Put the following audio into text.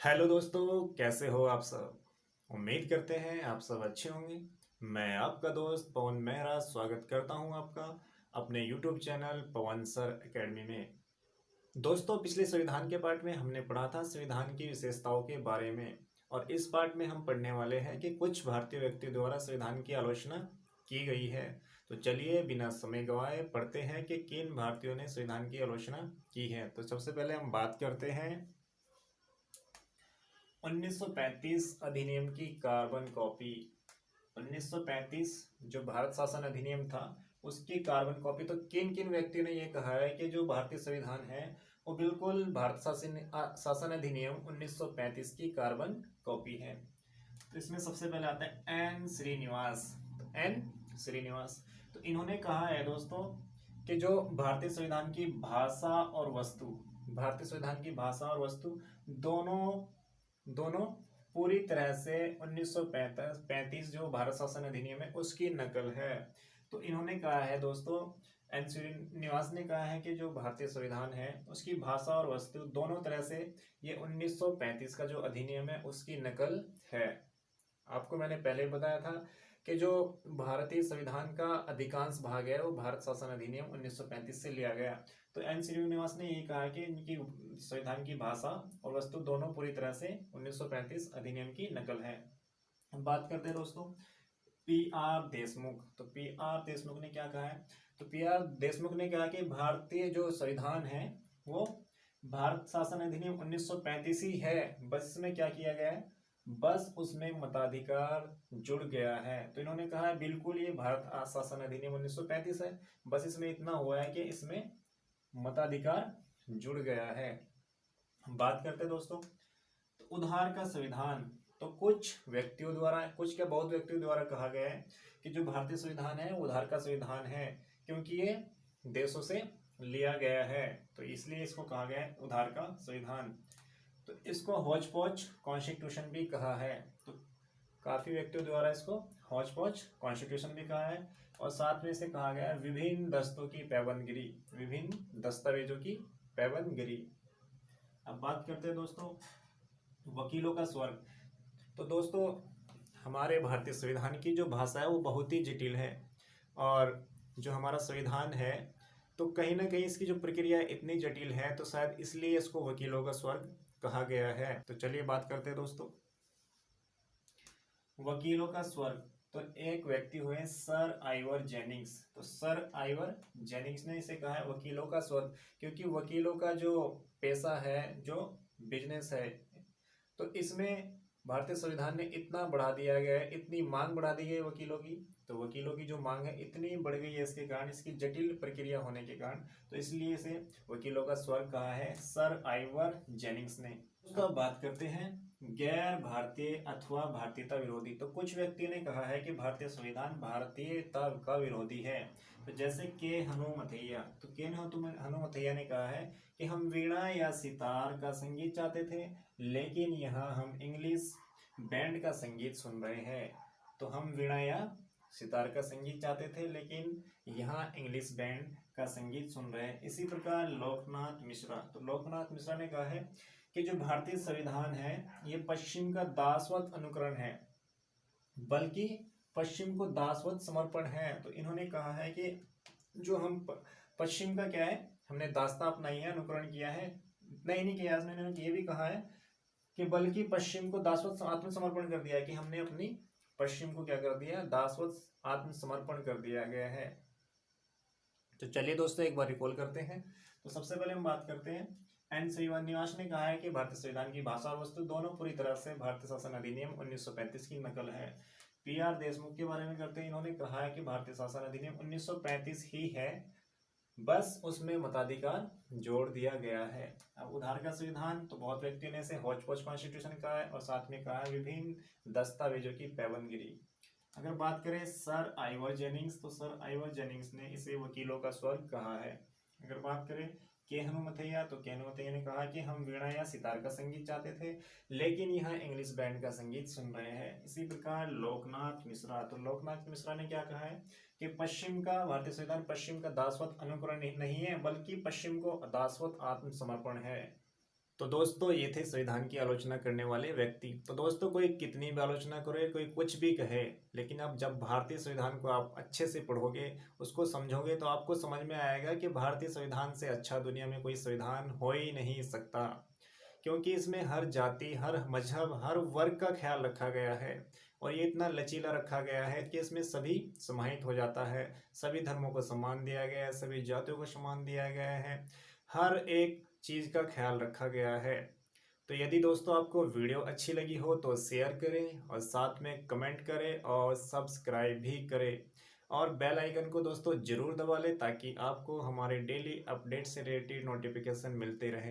Hello दोस्तों, कैसे हो आप सब। उम्मीद करते हैं आप सब अच्छे होंगे। मैं आपका दोस्त पवन मेहरा स्वागत करता हूं आपका अपने यूट्यूब चैनल पवन सर एकेडमी में। दोस्तों, पिछले संविधान के पार्ट में हमने पढ़ा था संविधान की विशेषताओं के बारे में। और इस पार्ट में हम पढ़ने वाले हैं कि कुछ भारतीय व्यक्तियों द्वारा संविधान की आलोचना की गई है। तो चलिए बिना समय गंवाए पढ़ते हैं कि किन भारतीयों ने संविधान की आलोचना की है। तो सबसे पहले हम बात करते हैं 1935 अधिनियम की कार्बन कॉपी। 1935 जो भारत शासन अधिनियम था उसकी कार्बन कॉपी। तो किन किन व्यक्तियों ने यह कहा है कि जो भारतीय संविधान है वो बिल्कुल भारत शासन अधिनियम 1935 की कार्बन कॉपी है। तो इसमें सबसे पहले आता है एन श्रीनिवास। तो एन श्रीनिवास, तो इन्होंने कहा है दोस्तों कि जो भारतीय संविधान की भाषा और वस्तु, भारतीय संविधान की भाषा और वस्तु दोनों दोनों पूरी तरह से 1935 जो भारत शासन अधिनियम है उसकी नकल है। तो इन्होंने कहा है दोस्तों, एन श्रीनिवास ने कहा है कि जो भारतीय संविधान है उसकी भाषा और वस्तु दोनों तरह से ये 1935 का जो अधिनियम है उसकी नकल है। आपको मैंने पहले बताया था कि जो भारतीय संविधान का अधिकांश भाग है वो भारत शासन अधिनियम 1935 से लिया गया। तो एन श्रीनिवास ने ये कहा कि इनकी संविधान की भाषा और वस्तु दोनों पूरी तरह से 1935 अधिनियम की नकल है। बात करते हैं दोस्तों पी आर देशमुख। तो पी आर देशमुख ने क्या कहा है? तो पी आर देशमुख ने कहा कि भारतीय जो संविधान है वो भारत शासन अधिनियम 1935 ही है, बस इसमें क्या किया गया है, बस उसमें मताधिकार जुड़ गया है। तो इन्होंने कहा है बिल्कुल ये भारत शासन अधिनियम 1935 है, बस इसमें इतना हुआ है कि इसमें मताधिकार जुड़ गया है। बात करते हैं दोस्तों तो उधार का संविधान। तो कुछ व्यक्तियों द्वारा, कुछ क्या बहुत व्यक्तियों द्वारा कहा गया है कि जो भारतीय संविधान है उधार का संविधान है, क्योंकि ये देशों से लिया गया है तो इसलिए इसको कहा गया है उधार का संविधान। तो इसको हौच पौच कॉन्स्टिट्यूशन भी कहा है। तो काफी व्यक्तियों द्वारा इसको हौच पौच कॉन्स्टिट्यूशन भी कहा है। और साथ में इसे कहा गया है विभिन्न दस्तों की पैबंदगिरी, विभिन्न दस्तावेजों की पैबंदगिरी। अब बात करते हैं दोस्तों वकीलों का स्वर्ग। तो दोस्तों हमारे भारतीय संविधान की जो भाषा है वो बहुत ही जटिल है। और जो हमारा संविधान है तो कहीं ना कहीं इसकी जो प्रक्रिया इतनी जटिल है तो शायद इसलिए इसको वकीलों का स्वर्ग कहा गया है। तो चलिए बात करते हैं दोस्तों वकीलों का स्वर्ग। तो एक व्यक्ति हुए सर आइवर जेनिंग्स। तो सर आइवर जेनिंग्स ने इसे कहा है वकीलों का स्वर्ग, क्योंकि वकीलों का जो पेशा है, जो बिजनेस है, तो इसमें भारतीय संविधान ने इतना बढ़ा दिया गया है, इतनी मांग बढ़ा दी है वकीलों की। तो वकीलों की जो मांग है इतनी बढ़ गई है इसके कारण, इसकी जटिल प्रक्रिया होने के कारण, तो इसलिए इसे वकीलों का स्वर्ग कहा है सर आइवर जेनिंग्स ने। उसका बात करते हैं गैर भारतीय अथवा भारतीयता विरोधी। तो कुछ व्यक्तियों ने कहा है कि भारतीय संविधान भारतीयता का विरोधी है। तो जैसे के हनुमथैया। तो के हनुमथैया ने कहा है कि हम वीणा या सितार का संगीत चाहते थे, लेकिन यहाँ हम इंग्लिश बैंड का संगीत सुन रहे हैं। तो हम वीणा या सितार का संगीत चाहते थे, लेकिन यहाँ इंग्लिश बैंड का संगीत सुन रहे हैं। इसी प्रकार लोकनाथ मिश्रा। तो लोकनाथ मिश्रा ने कहा है कि जो भारतीय संविधान है ये पश्चिम का दासवत अनुकरण है, बल्कि पश्चिम को दासवत समर्पण है। तो इन्होंने कहा है कि जो हम पश्चिम का क्या है, हमने दासता अपनाई है, अनुकरण किया है, नहीं किया है। इन्होंने ये भी कहा है कि बल्कि पश्चिम को दासवत आत्मसमर्पण कर दिया है, कि हमने अपनी पश्चिम को क्या कर दिया, दासवत आत्मसमर्पण कर दिया गया है। तो चलिए दोस्तों एक बार रिकॉल करते हैं। तो सबसे पहले हम बात करते हैं एन श्रीनिवास ने कहा है कि भारतीय संविधान की भाषा और वस्तु दोनों पूरी तरह से भारतीय शासन अधिनियम 1935 की नकल है। पी आर देशमुख के बारे में करते हैं। इन्होंने कहा है कि भारतीय शासन अधिनियम 1935 ही है, बस उसमें मताधिकार जोड़ दिया गया है। अब उधार का संविधान, तो बहुत व्यक्तियों ने इसे हौच पौच कॉन्स्टिट्यूशन कहा है और साथ में कहा है विभिन्न दस्तावेजों की पैबंदगिरी। अगर बात करें सर आइवर जेनिंग्स, तो सर आइवर जेनिंग्स ने इसे वकीलों का स्वर्ग कहा है। अगर बात करें के हनुमथैया, तो के हनुमथैया ने कहा कि हम वीणा या सितार का संगीत चाहते थे, लेकिन यहाँ इंग्लिश बैंड का संगीत सुन रहे हैं। इसी प्रकार लोकनाथ मिश्रा। तो लोकनाथ मिश्रा ने क्या कहा है कि पश्चिम का, भारतीय संविधान पश्चिम का दासवत अनुकरण नहीं है, बल्कि पश्चिम को दासवत आत्मसमर्पण है। तो दोस्तों ये थे संविधान की आलोचना करने वाले व्यक्ति। तो दोस्तों कोई कितनी भी आलोचना करे, कोई कुछ भी कहे, लेकिन अब जब भारतीय संविधान को आप अच्छे से पढ़ोगे, उसको समझोगे, तो आपको समझ में आएगा कि भारतीय संविधान से अच्छा दुनिया में कोई संविधान हो ही नहीं सकता। क्योंकि इसमें हर जाति, हर मजहब, हर वर्ग का ख्याल रखा गया है और ये इतना लचीला रखा गया है कि इसमें सभी समाहित हो जाता है। सभी धर्मों को सम्मान दिया गया है, सभी जातियों को सम्मान दिया गया है, हर एक चीज़ का ख्याल रखा गया है। तो यदि दोस्तों आपको वीडियो अच्छी लगी हो तो शेयर करें और साथ में कमेंट करें और सब्सक्राइब भी करें और बेल आइकन को दोस्तों ज़रूर दबा लें ताकि आपको हमारे डेली अपडेट से रिलेटेड नोटिफिकेशन मिलते रहे।